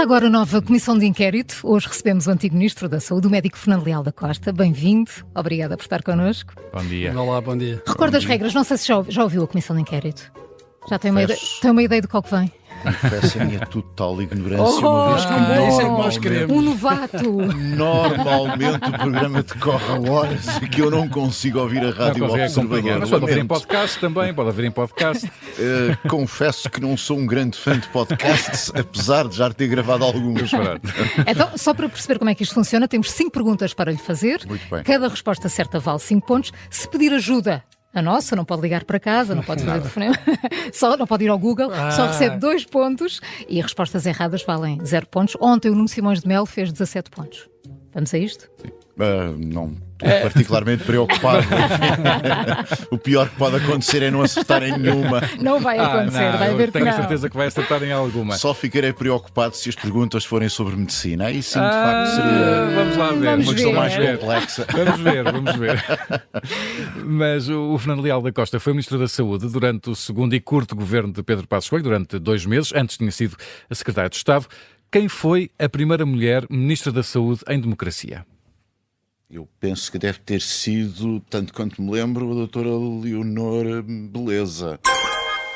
Começa agora a nova Comissão de Inquérito. Hoje recebemos o antigo Ministro da Saúde, o médico Fernando Leal da Costa. Bem-vindo. Obrigada por estar connosco. Bom dia. Olá, bom dia. Recorda as regras. Não sei se já ouviu a Comissão de Inquérito. Já tem uma ideia do qual que vem? Confesso a minha total ignorância, uma vez que isso é que nós queremos. Um novato. normalmente o programa decorre a horas e que eu não consigo ouvir a Rádio Observador. Mas pode ouvir em podcast também, pode ouvir em podcast. Confesso que não sou um grande fã de podcasts, apesar de já ter gravado alguns. Então, só para perceber como é que isto funciona, temos 5 perguntas para lhe fazer. Muito bem. Cada resposta certa vale 5 pontos. Se pedir ajuda, a nossa, não pode ligar para casa, não pode fazer telefonema, não pode ir ao Google, só recebe 2 pontos e respostas erradas valem 0 pontos. Ontem o Nuno Simões de Melo fez 17 pontos. Vamos a isto? Não estou particularmente preocupado. O pior que pode acontecer é não acertar em nenhuma. Não vai acontecer, vai ver que tenho não. a certeza que vai acertar em alguma. Só ficarei preocupado se as perguntas forem sobre medicina. Aí sim, de facto, seria Vamos lá ver. Vamos uma questão ver. mais complexa. Vamos ver. Mas o Fernando Leal da Costa foi Ministro da Saúde durante o segundo e curto governo de Pedro Passos Coelho, durante 2 meses. Antes tinha sido a Secretária de Estado. Quem foi a primeira mulher Ministra da Saúde em democracia? Eu penso que deve ter sido, tanto quanto me lembro, a doutora Leonor Beleza.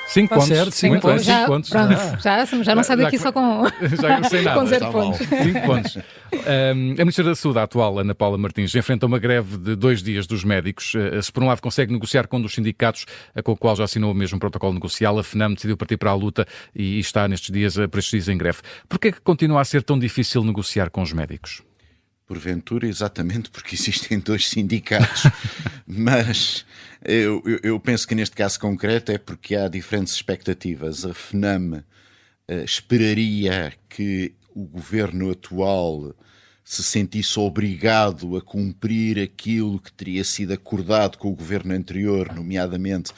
5 pontos. certo, 5 Muito bem, pontos. 5 pontos. Já não sai daqui só com Já sem nada. com 0 está pontos. 5 pontos. A Ministra da Saúde, a atual, Ana Paula Martins, enfrenta uma greve de 2 dias dos médicos. Se por um lado consegue negociar com um dos sindicatos, com o qual já assinou o mesmo protocolo negocial, a FNAM decidiu partir para a luta e está nestes dias, por estes dias em greve. Porquê é que continua a ser tão difícil negociar com os médicos? Porventura, exatamente porque existem 2 sindicatos. Mas eu penso que neste caso concreto é porque há diferentes expectativas. A FNAM esperaria que o governo atual se sentisse obrigado a cumprir aquilo que teria sido acordado com o governo anterior, nomeadamente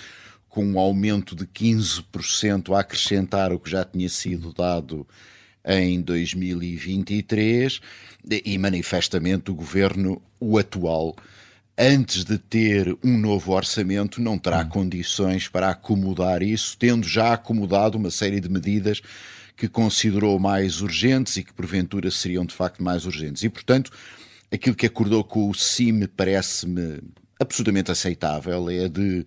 com um aumento de 15% a acrescentar o que já tinha sido dado em 2023, e manifestamente o governo, o atual, antes de ter um novo orçamento, não terá condições para acomodar isso, tendo já acomodado uma série de medidas que considerou mais urgentes e que porventura seriam de facto mais urgentes. E, portanto, aquilo que acordou com o CIM parece-me absolutamente aceitável, é de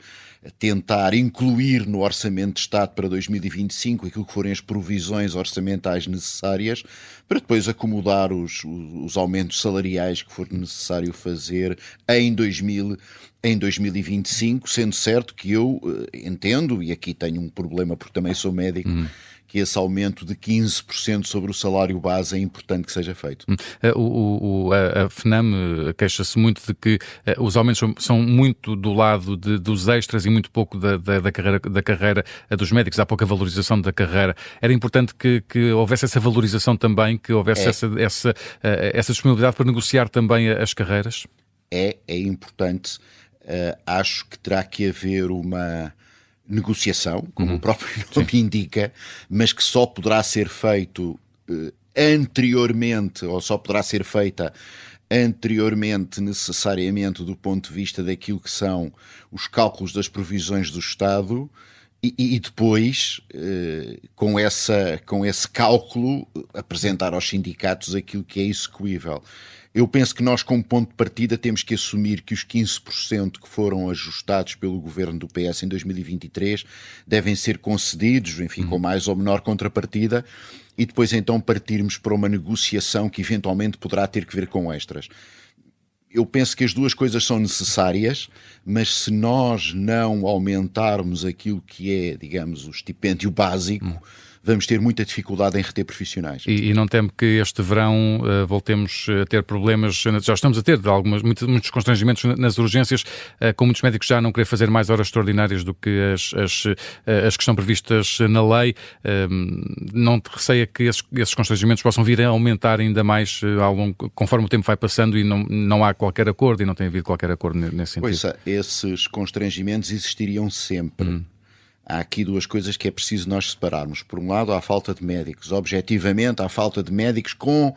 tentar incluir no Orçamento de Estado para 2025 aquilo que forem as provisões orçamentais necessárias para depois acomodar os aumentos salariais que for necessário fazer em 2025, sendo certo que eu entendo, e aqui tenho um problema porque também sou médico, que esse aumento de 15% sobre o salário base é importante que seja feito. A FNAM queixa-se muito de que os aumentos são muito do lado dos extras e muito pouco da carreira dos médicos. Há pouca valorização da carreira. Era importante que houvesse essa valorização também, que houvesse essa disponibilidade para negociar também as carreiras? É importante. Acho que terá que haver uma negociação, como o próprio nome indica, mas que só poderá ser feito anteriormente, ou só poderá ser feita anteriormente, necessariamente, do ponto de vista daquilo que são os cálculos das provisões do Estado, e depois, com esse cálculo, apresentar aos sindicatos aquilo que é execuível. Eu penso que nós, como ponto de partida, temos que assumir que os 15% que foram ajustados pelo governo do PS em 2023 devem ser concedidos, enfim, com mais ou menor contrapartida, e depois então partirmos para uma negociação que eventualmente poderá ter que ver com extras. Eu penso que as duas coisas são necessárias, mas se nós não aumentarmos aquilo que é, digamos, o estipêndio básico, vamos ter muita dificuldade em reter profissionais. E não temo que este verão voltemos a ter problemas, já estamos a ter muitos constrangimentos nas urgências, com muitos médicos já não querer fazer mais horas extraordinárias do que as que estão previstas na lei. Não te receia que esses constrangimentos possam vir a aumentar ainda mais conforme o tempo vai passando e não há qualquer acordo e não tem havido qualquer acordo nesse sentido? Pois, esses constrangimentos existiriam sempre. Há aqui 2 coisas que é preciso nós separarmos. Por um lado, há a falta de médicos. Objetivamente, há falta de médicos com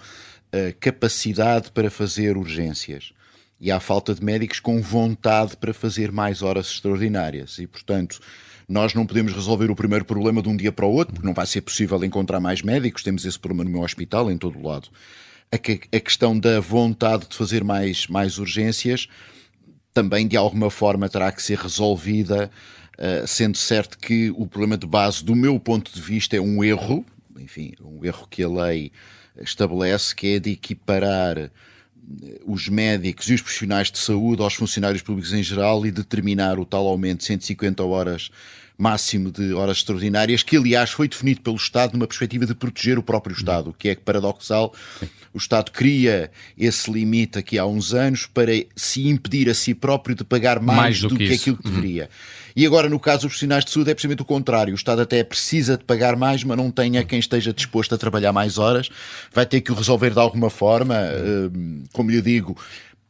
capacidade para fazer urgências. E há falta de médicos com vontade para fazer mais horas extraordinárias. E, portanto, Nós não podemos resolver o primeiro problema de um dia para o outro, porque não vai ser possível encontrar mais médicos, temos esse problema no meu hospital, em todo o lado. A questão da vontade de fazer mais urgências também, de alguma forma, terá que ser resolvida, sendo certo que o problema de base, do meu ponto de vista, é um erro, enfim, um erro que a lei estabelece, que é de equiparar os médicos e os profissionais de saúde aos funcionários públicos em geral e determinar o tal aumento de 150 horas máximo de horas extraordinárias, que aliás foi definido pelo Estado numa perspectiva de proteger o próprio Estado, o que é paradoxal. O Estado cria esse limite aqui há uns anos para se impedir a si próprio de pagar mais do que aquilo que deveria. E agora, no caso dos profissionais de saúde, é precisamente o contrário. O Estado até precisa de pagar mais, mas não tem quem esteja disposto a trabalhar mais horas. Vai ter que o resolver de alguma forma. Como lhe digo,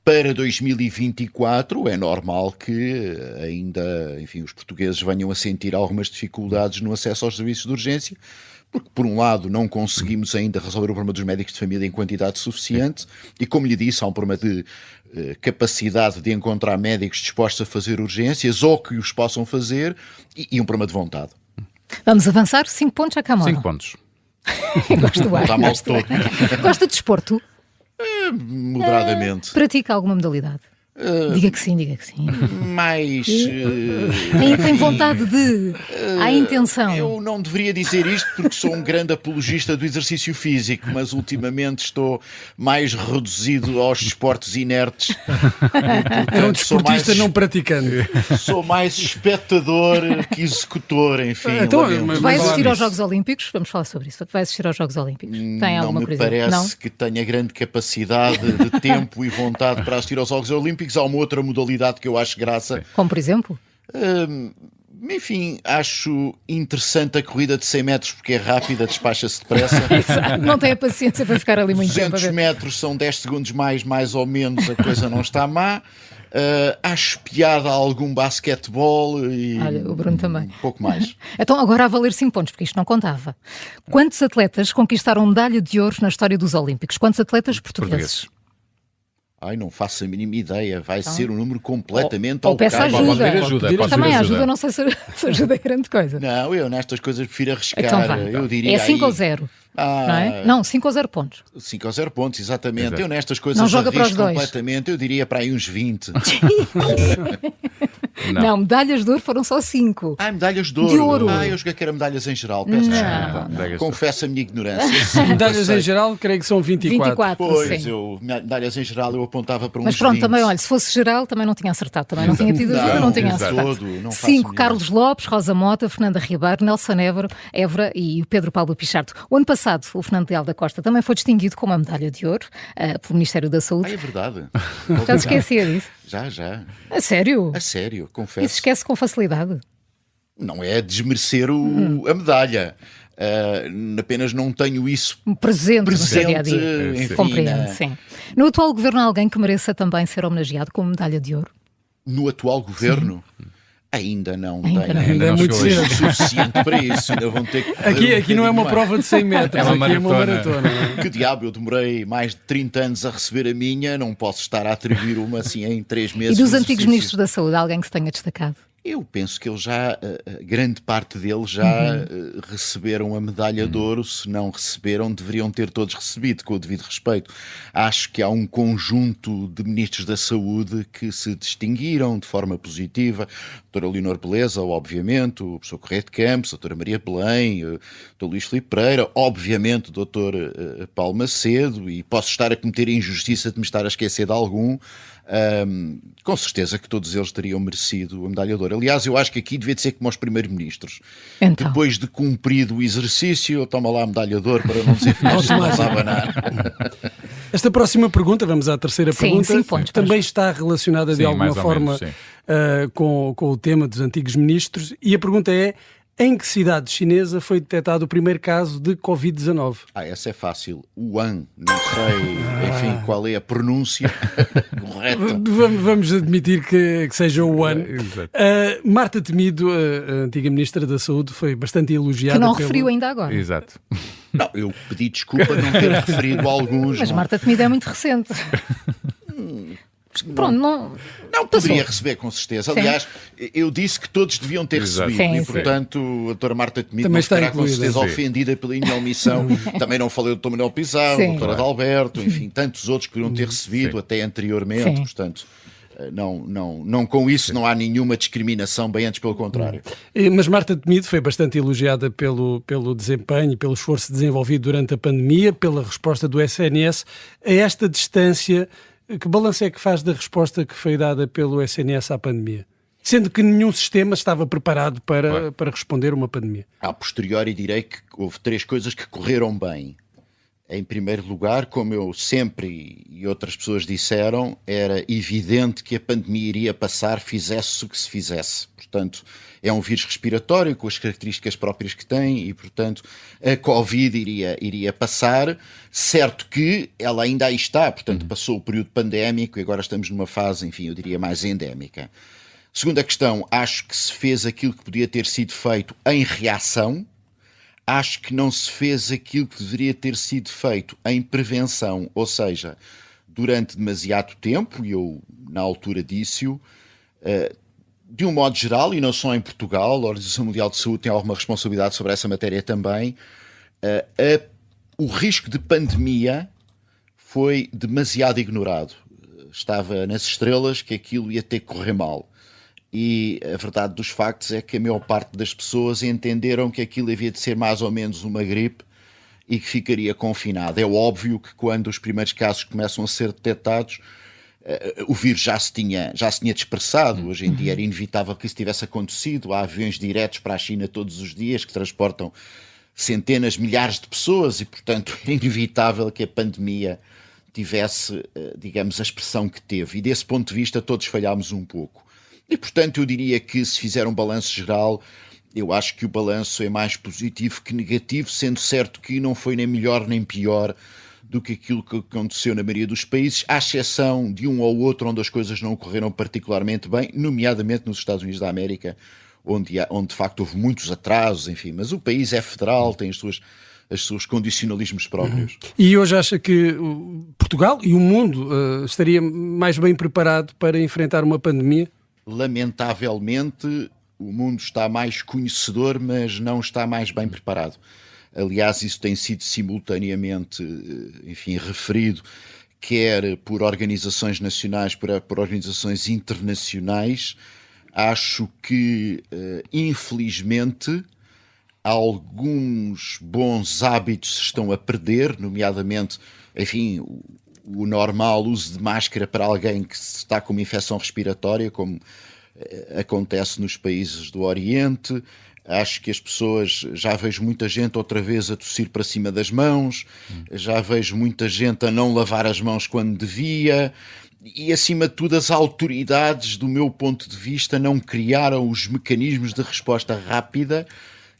para 2024 é normal que ainda, enfim, os portugueses venham a sentir algumas dificuldades no acesso aos serviços de urgência, porque, por um lado, não conseguimos ainda resolver o problema dos médicos de família em quantidade suficiente e, como lhe disse, há um problema de capacidade de encontrar médicos dispostos a fazer urgências ou que os possam fazer e um problema de vontade. Vamos avançar. 5 pontos à Camora. 5 pontos. Gosto do ar. Está mal todo. Gosta de desporto? Moderadamente. Pratica alguma modalidade? Diga que sim, diga que sim. Mais... Tem vontade de... Há intenção. Eu não deveria dizer isto porque sou um grande apologista do exercício físico, mas ultimamente estou mais reduzido aos desportos inertes. É um desportista não praticante. Sou mais espectador que executor, enfim. Então, lamento. Vai assistir aos Jogos Olímpicos? Vamos falar sobre isso. Vai assistir aos Jogos Olímpicos? Tem alguma Não me curiosidade? parece que tenha grande capacidade de tempo e vontade para assistir aos Jogos Olímpicos. Há uma outra modalidade que eu acho graça. Como por exemplo? Enfim, acho interessante a corrida de 100 metros porque é rápida, despacha-se depressa. Não tem a paciência para ficar ali muito tempo a 200 ver. metros são 10 segundos mais ou menos, a coisa não está má. Acho piada a algum basquetebol e Olha, o Bruno também. um pouco mais. Então agora a valer 5 pontos, porque isto não contava. Quantos atletas conquistaram medalha de ouro na história dos Olímpicos? Quantos atletas portugueses? Ai, não faço a mínima ideia. Vai ser um número completamente Ou peça ao calmo. ajuda. Pode pedir ajuda. Também ajuda, não sei se ajuda é grande coisa. Não, eu nestas coisas prefiro arriscar. Então vá. Eu diria É 5 ou aí, 0, não é? Não, 5 ou 0 pontos. 5 ou 0 pontos, exatamente. Exato. Eu nestas coisas Não joga para os arrisco dois. completamente. Eu diria para aí uns 20. Não, medalhas de ouro foram só 5. Medalhas de ouro. De ouro. Eu joguei que era medalhas em geral. Peço desculpa. medalhas de Confesso a minha ignorância. Medalhas em geral, creio que são 24. 24, Pois, sim. medalhas em geral eu apontava para uns Mas pronto, 20. também, olha, se fosse geral, também não tinha acertado. Também não tinha tido ajuda, não tinha exato. acertado. Todo, não faço 5, nenhuma. Carlos Lopes, Rosa Mota, Fernanda Ribeiro, Nelson Évora e o Pedro Paulo Pichardo. O ano passado, o Fernando Leal da Costa também foi distinguido com uma medalha de ouro pelo Ministério da Saúde. É verdade. Já se esquecia disso? Já. A sério? A sério, E se confesso. esquece com facilidade? Não é desmerecer a medalha. Apenas não tenho isso Presente no seu dia a presente, dia. enfim, Compreendo, sim. No atual governo há alguém que mereça também ser homenageado com medalha de ouro? no atual governo. Ainda não Ainda tem não. Ainda é muito chegou cedo. o suficiente para isso. Ainda vão ter que Aqui não é uma prova de 100 metros, É uma aqui é uma maratona. maratona. Que diabo, eu demorei mais de 30 anos a receber a minha, não posso estar a atribuir uma assim em 3 E meses. dos de antigos exercício. ministros da Saúde, alguém que se tenha destacado? Eu penso que eles já, grande parte deles já receberam a medalha de ouro. Se não receberam, deveriam ter todos recebido, com o devido respeito. Acho que há um conjunto de ministros da Saúde que se distinguiram de forma positiva. A doutora Leonor Beleza, obviamente, o professor Correia de Campos, a doutora Maria Belém, o doutor Luís Filipe Pereira, obviamente o doutor Paulo Macedo, e posso estar a cometer a injustiça de me estar a esquecer de algum. Com certeza que todos eles teriam merecido a medalha de ouro. Aliás, eu acho que aqui devia de ser como aos primeiros-ministros. Então. Depois de cumprido o exercício, toma lá a medalha de ouro para não dizer que nós estamos a abanar. Esta próxima pergunta, vamos à terceira Sim, pergunta, 5 pontos, também está relacionada de Sim, alguma mais ou forma menos, sim. com o tema dos antigos ministros, e a pergunta é: em que cidade chinesa foi detectado o primeiro caso de Covid-19? Essa é fácil. Wuhan, não sei, enfim, qual é a pronúncia correta. Vamos admitir que seja o Wuhan. Exato. Marta Temido, a antiga Ministra da Saúde, foi bastante elogiada. Que não pelo... referiu ainda agora. Exato. Não, eu pedi desculpa não ter referido alguns. Mas não. Marta Temido é muito recente. Pronto, não Não poderia receber, com certeza. Sim. Aliás, eu disse que todos deviam ter Exato. recebido. Sim, E, sim. portanto, a doutora Marta Temido Também não está estará com incluída. certeza Sim. ofendida pela minha omissão. Também não falei do Dr. Manuel Pizarro, Sim. da doutora Adalberto, enfim, tantos outros que poderiam ter recebido Sim. até anteriormente. Sim. Portanto, não, com isso não há nenhuma discriminação, bem antes pelo contrário. Mas Marta Temido foi bastante elogiada pelo desempenho e pelo esforço desenvolvido durante a pandemia, pela resposta do SNS. A esta distância, que balanço é que faz da resposta que foi dada pelo SNS à pandemia? Sendo que nenhum sistema estava preparado para responder a uma pandemia. A posteriori direi que houve 3 coisas que correram bem. Em primeiro lugar, como eu sempre e outras pessoas disseram, era evidente que a pandemia iria passar, fizesse o que se fizesse. Portanto, é um vírus respiratório com as características próprias que tem e, portanto, a Covid iria passar. Certo que ela ainda aí está, portanto, passou o período pandémico e agora estamos numa fase, enfim, eu diria mais endémica. Segunda questão, acho que se fez aquilo que podia ter sido feito em reação. Acho que não se fez aquilo que deveria ter sido feito em prevenção, ou seja, durante demasiado tempo, e eu na altura disse-o, de um modo geral, e não só em Portugal, a Organização Mundial de Saúde tem alguma responsabilidade sobre essa matéria também, o risco de pandemia foi demasiado ignorado. Estava nas estrelas que aquilo ia ter que correr mal. E a verdade dos factos é que a maior parte das pessoas entenderam que aquilo havia de ser mais ou menos uma gripe e que ficaria confinado. É óbvio que quando os primeiros casos começam a ser detectados, o vírus já se tinha dispersado. Hoje em dia era inevitável que isso tivesse acontecido. Há aviões diretos para a China todos os dias que transportam centenas, milhares de pessoas e, portanto, era inevitável que a pandemia tivesse, digamos, a expressão que teve. E desse ponto de vista todos falhámos um pouco. E, portanto, eu diria que se fizer um balanço geral, eu acho que o balanço é mais positivo que negativo, sendo certo que não foi nem melhor nem pior do que aquilo que aconteceu na maioria dos países, à exceção de um ou outro onde as coisas não correram particularmente bem, nomeadamente nos Estados Unidos da América, onde de facto houve muitos atrasos, enfim. Mas o país é federal, tem os seus condicionalismos próprios. E hoje acha que Portugal e o mundo estaria mais bem preparado para enfrentar uma pandemia? Lamentavelmente, o mundo está mais conhecedor, mas não está mais bem preparado. Aliás, isso tem sido simultaneamente, enfim, referido, quer por organizações nacionais, por organizações internacionais. Acho que, infelizmente, alguns bons hábitos se estão a perder, nomeadamente, enfim, o normal uso de máscara para alguém que está com uma infecção respiratória, como acontece nos países do Oriente. Acho que as pessoas, já vejo muita gente outra vez a tossir para cima das mãos, já vejo muita gente a não lavar as mãos quando devia, e acima de tudo as autoridades, do meu ponto de vista, não criaram os mecanismos de resposta rápida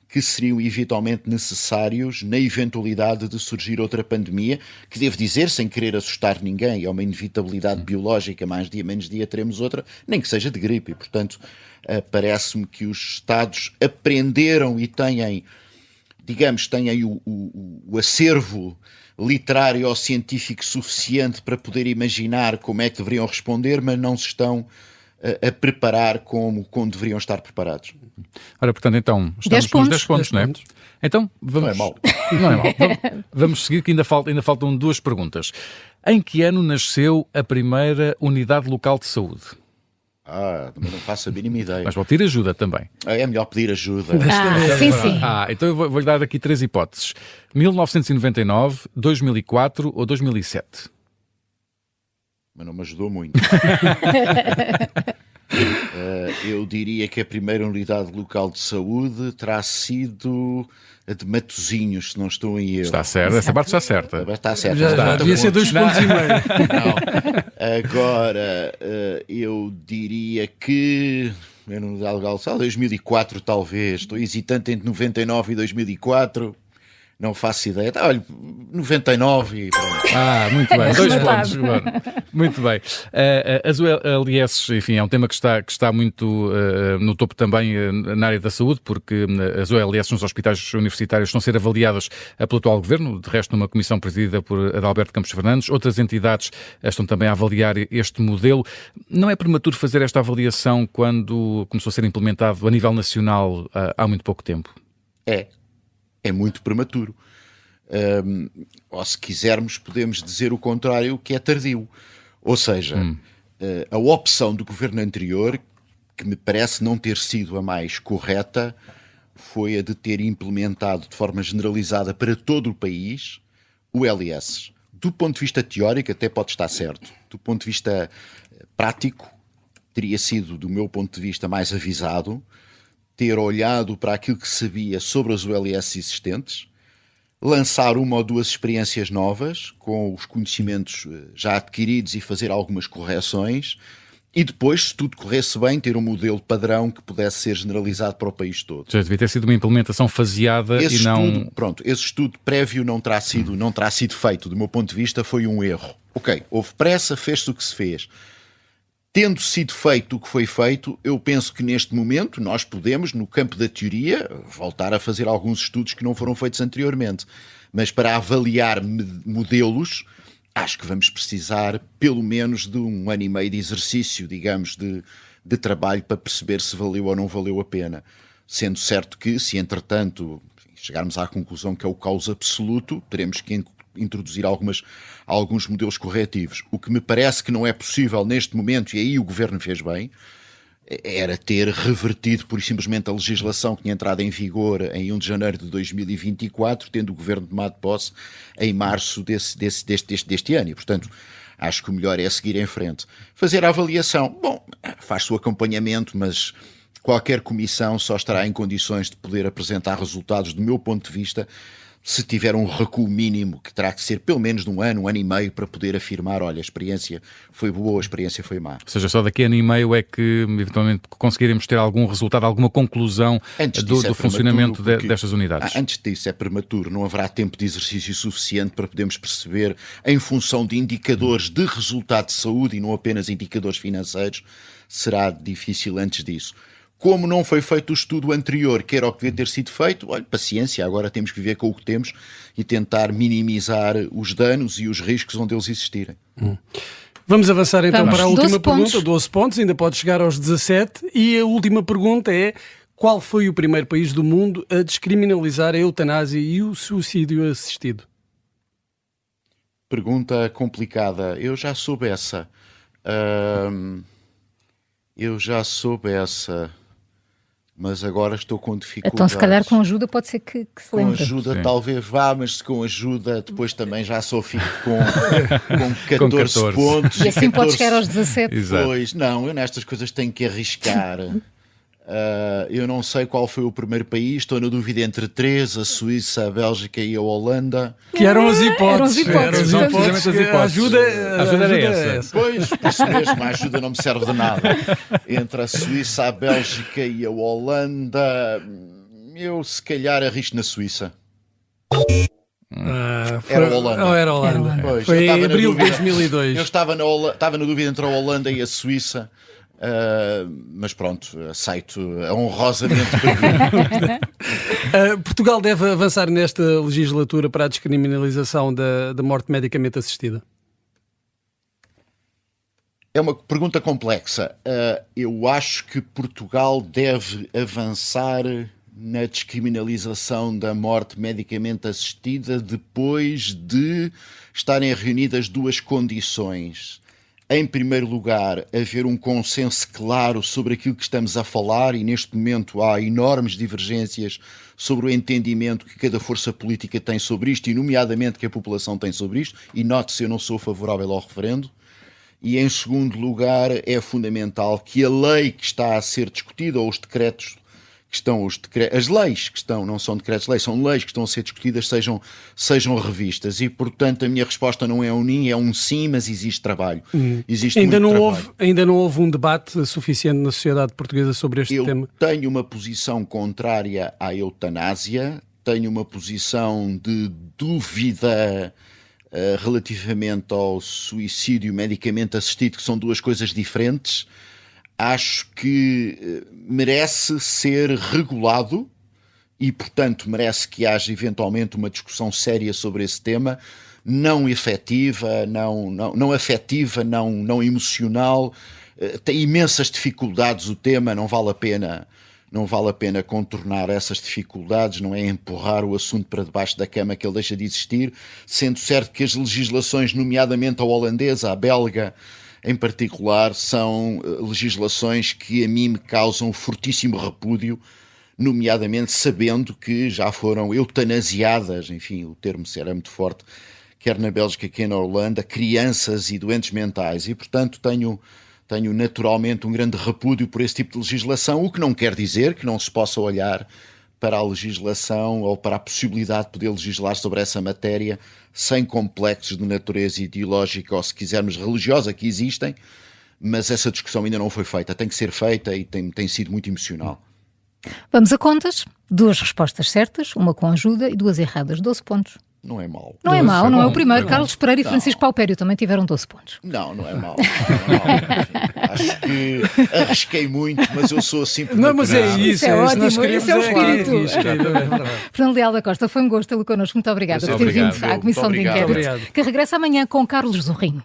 que seriam eventualmente necessários na eventualidade de surgir outra pandemia, que devo dizer, sem querer assustar ninguém, é uma inevitabilidade biológica, mais dia menos dia teremos outra, nem que seja de gripe, e portanto parece-me que os Estados aprenderam e têm, digamos, o acervo literário ou científico suficiente para poder imaginar como é que deveriam responder, mas não se estão a preparar como deveriam estar preparados. Ora, portanto, então, estamos nos 10 pontos, não é? Então, vamos... Não é mau. Não é mau. Vamos seguir, que ainda faltam 2 perguntas. Em que ano nasceu a primeira unidade local de saúde? Também não faço a mínima ideia. Mas vou pedir ajuda também. É melhor pedir ajuda. Sim, sim. Então eu vou-lhe dar aqui 3 hipóteses. 1999, 2004 ou 2007? Mas não me ajudou muito. Eu diria que a primeira unidade local de saúde terá sido a de Matosinhos, se não estou em erro. Está certo, essa parte está certa. Está certo. Já devia ser 2 pontos e meio. Não. Agora, eu diria que... Primeira unidade local de saúde, 2004 talvez. Estou hesitante entre 99 e 2004. Não faço ideia. Olha, 99 e pronto. Muito bem, 2 Metade. pontos. Bom, muito bem. As ULS, enfim, é um tema que está muito no topo também na área da saúde, porque as ULS nos hospitais universitários estão a ser avaliadas pelo atual governo, de resto numa comissão presidida por Adalberto Campos Fernandes. Outras entidades estão também a avaliar este modelo. Não é prematuro fazer esta avaliação quando começou a ser implementado a nível nacional há muito pouco tempo? É muito prematuro. Ou se quisermos, podemos dizer o contrário, que é tardio. Ou seja, a opção do governo anterior, que me parece não ter sido a mais correta, foi a de ter implementado de forma generalizada para todo o país o LS. Do ponto de vista teórico, até pode estar certo. Do ponto de vista prático, teria sido, do meu ponto de vista, mais avisado ter olhado para aquilo que sabia sobre as ULS existentes, lançar uma ou duas experiências novas com os conhecimentos já adquiridos e fazer algumas correções e depois, se tudo corresse bem, ter um modelo padrão que pudesse ser generalizado para o país todo. Já devia ter sido uma implementação faseada Esse e não... estudo, pronto, esse estudo prévio não terá sido feito. Do meu ponto de vista, foi um erro. Ok, houve pressa, fez-se o que se fez. Tendo sido feito o que foi feito, eu penso que neste momento nós podemos, no campo da teoria, voltar a fazer alguns estudos que não foram feitos anteriormente. Mas para avaliar modelos, acho que vamos precisar pelo menos de 1 ano e meio de exercício, digamos, de trabalho para perceber se valeu ou não valeu a pena. Sendo certo que, se entretanto chegarmos à conclusão que é o caos absoluto, teremos que introduzir alguns modelos corretivos. O que me parece que não é possível neste momento, e aí o governo fez bem, era ter revertido pura e simplesmente a legislação que tinha entrado em vigor em 1 de janeiro de 2024, tendo o governo tomado posse em março deste ano. E, portanto, acho que o melhor é seguir em frente. Fazer a avaliação. Bom, faz-se o acompanhamento, mas qualquer comissão só estará em condições de poder apresentar resultados, do meu ponto de vista, se tiver um recuo mínimo, que terá que ser pelo menos de 1 ano e meio, para poder afirmar, olha, a experiência foi boa, a experiência foi má. Ou seja, só daqui a ano e meio é que, eventualmente, conseguiremos ter algum resultado, alguma conclusão do funcionamento destas unidades. Antes disso é prematuro, não haverá tempo de exercício suficiente para podermos perceber, em função de indicadores de resultado de saúde e não apenas indicadores financeiros, será difícil antes disso. Como não foi feito o estudo anterior, que era o que devia ter sido feito, olha, paciência, agora temos que viver com o que temos e tentar minimizar os danos e os riscos onde eles existirem. Vamos avançar então para a última 12 pontos. pergunta, 12 pontos, ainda pode chegar aos 17, e a última pergunta é: qual foi o primeiro país do mundo a descriminalizar a eutanásia e o suicídio assistido? Pergunta complicada. Eu já soube essa. Mas agora estou com dificuldades. Então, se calhar, com ajuda, pode ser que se Com lembre. ajuda Sim. talvez vá, mas com ajuda depois também já só fico com 14 Com 14. pontos. E assim pode 14. chegar aos 17. Exato. Pois, não, eu nestas coisas tenho que arriscar. Eu não sei qual foi o primeiro país, estou na dúvida entre 3, a Suíça, a Bélgica e a Holanda. Que eram as hipóteses. Eram as hipóteses. São precisamente as hipóteses. A ajuda era é essa. Pois, por isso mesmo, a ajuda não me serve de nada. Entre a Suíça, a Bélgica e a Holanda, eu se calhar arrisco na Suíça. Era a Holanda. Era a Holanda. Pois, Foi eu em estava na abril de dúvida. 2002. Eu estava na dúvida entre a Holanda e a Suíça, mas pronto, aceito honrosamente pergunta. Portugal deve avançar nesta legislatura para a descriminalização da morte medicamente assistida? É uma pergunta complexa. Eu acho que Portugal deve avançar na descriminalização da morte medicamente assistida depois de estarem reunidas duas condições. Em primeiro lugar, haver um consenso claro sobre aquilo que estamos a falar, e neste momento há enormes divergências sobre o entendimento que cada força política tem sobre isto, e nomeadamente que a população tem sobre isto, e note-se, eu não sou favorável ao referendo. E em segundo lugar, é fundamental que a lei que está a ser discutida, ou os decretos que estão, as leis que estão, não são decretos-lei, são leis que estão a ser discutidas, sejam revistas. E, portanto, a minha resposta não é um sim, é um sim, mas existe trabalho. Existe Ainda muito não trabalho. ainda não houve um debate suficiente na sociedade portuguesa sobre este Eu tema? tenho uma posição contrária à eutanásia, tenho uma posição de dúvida relativamente ao suicídio medicamente assistido, que são duas coisas diferentes. Acho que merece ser regulado e, portanto, merece que haja eventualmente uma discussão séria sobre esse tema, não efetiva, não afetiva, não emocional. Tem imensas dificuldades o tema, não vale a pena contornar essas dificuldades, não é empurrar o assunto para debaixo da cama que ele deixa de existir, sendo certo que as legislações, nomeadamente a holandesa, a belga, em particular, são legislações que a mim me causam fortíssimo repúdio, nomeadamente sabendo que já foram eutanasiadas, enfim, o termo será muito forte, quer na Bélgica, quer na Holanda, crianças e doentes mentais. E, portanto, tenho naturalmente um grande repúdio por esse tipo de legislação, o que não quer dizer que não se possa olhar para a legislação ou para a possibilidade de poder legislar sobre essa matéria sem complexos de natureza ideológica ou, se quisermos, religiosa, que existem, mas essa discussão ainda não foi feita. Tem que ser feita e tem sido muito emocional. Vamos a contas. 2 respostas certas, uma com ajuda e 2 erradas. 12 pontos. Não é mau. Não é mau, não é o bom, primeiro. é Carlos Pereira e Francisco Paupério também tiveram 12 pontos. Não é mau. Acho que arrisquei muito, mas eu sou assim por Não, mas é natureza. isso, é é isso. ótimo, Nós queremos esse é o espírito. isso. Fernando Leal da Costa, foi um gosto tê-lo connosco. Muito obrigada por ter Obrigado. vindo à Comissão de Muito Inquérito, obrigado. que regressa amanhã com Carlos Zorrinho.